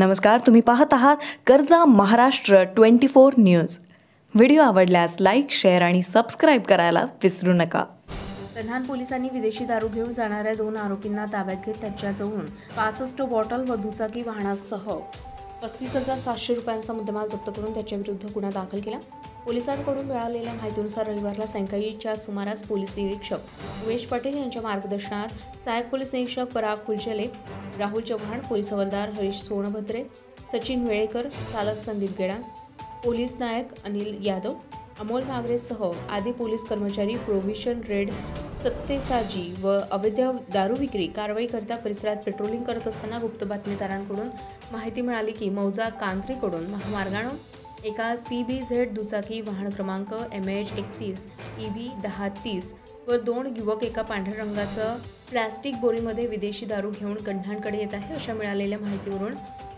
नमस्कार, तुम्ही पाहत आहात कर्जा महाराष्ट्र 24 न्यूज। व्हिडिओ आवडल्यास लाईक, शेअर आणि सबस्क्राइब करायला विसरू नका। कन्हान पोलिसांनी विदेशी दारू घेऊन जाणाऱ्या 2 आरोपींना ताब्यात घेत त्यांच्याजवळून 65 बॉटल व दुचाकी वाहनासह 35,700 रुपयांचा मुद्देमाल जप्त करून त्याच्याविरुद्ध गुन्हा दाखल केला। पोलिसांकडून मिळालेल्या माहितीनुसार रविवारला सायंकाळीच्या सुमारास पोलीस निरीक्षक उमेश पाटील यांच्या मार्गदर्शनात सहाय्यक पोलीस निरीक्षक पराग फुलचले, राहुल चव्हाण, पोलीस हवालदार हरीश सोनभद्रे, सचिन वेळेकर, चालक संदीप गेडान, पोलीस नायक अनिल यादव, अमोल नागरेसह आदी पोलीस कर्मचारी प्रोव्हिशन रेड सत्तेसाजी व अवैध दारू विक्री कारवाईकरिता परिसरात पेट्रोलिंग करत असताना गुप्त बातमीदारांकडून माहिती मिळाली की मौजा कांत्रीकडून महामार्गाने एका CBZ दुचाकी वाहन क्रमांक MH 31 EB 1030 व 2 युवक एका पांढऱ्या रंगाचं प्लास्टिक बोरीमध्ये विदेशी दारू घेऊन कन्हानकडे येत आहे अशा मिळालेल्या माहितीवरून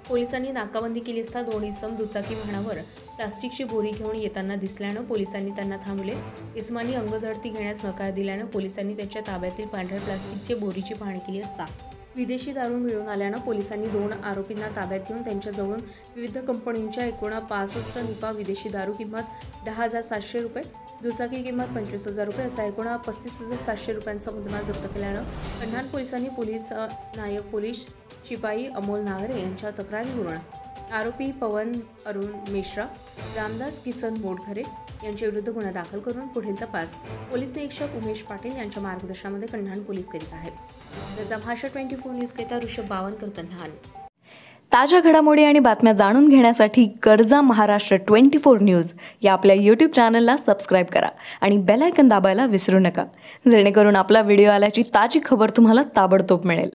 पोलिसांनी नाकाबंदी केली असता 2 इसम दुचाकी वाहनावर प्लास्टिकची बोरी घेऊन येताना दिसल्यानं पोलिसांनी त्यांना थांबवले। इसमांनी अंगझडती घेण्यास नकार दिल्यानं पोलिसांनी त्याच्या ताब्यातील पांढऱ्या प्लास्टिकची बोरीची पाहणी केली असता विदेशी दारू मिळून आल्यानं पोलिसांनी 2 आरोपींना ताब्यात घेऊन त्यांच्याजवळून विविध कंपन्यांच्या एकूण 65 निपा विदेशी दारू किंमत 10,700 रुपये, दुचाकी किंमत 25,000 रुपये असा एकूण 35,700 रुपयांचा मुद्देमाल जप्त केल्यानं कन्हान पोलिसांनी पोलीस नायक पोलीस शिपाई अमोल नागरे यांच्या तक्रारीवरून आरोपी पवन अरुण मिश्रा, रामदास किसन मोडखरे यांच्याविरुद्ध गुन्हा दाखल करून पुढील तपास पोलीस निरीक्षक उमेश पाटील यांच्या मार्गदर्शनामध्ये कन्हान पोलीस करीत आहेत। कर्जा महाराष्ट्र 24 न्यूज करिता ऋषभ बावनकर, कन्हान। ताज्या घडामोडी आणि बातम्या जाणून घेण्यासाठी कर्जा महाराष्ट्र 24 न्यूज या आपल्या YouTube चॅनलला सबस्क्राइब करा आणि बेल आयकॉन दाबायला विसरू नका, जेणेकरून आपला व्हिडिओ आल्याची ताजी खबर तुम्हाला ताबडतोब मिळेल।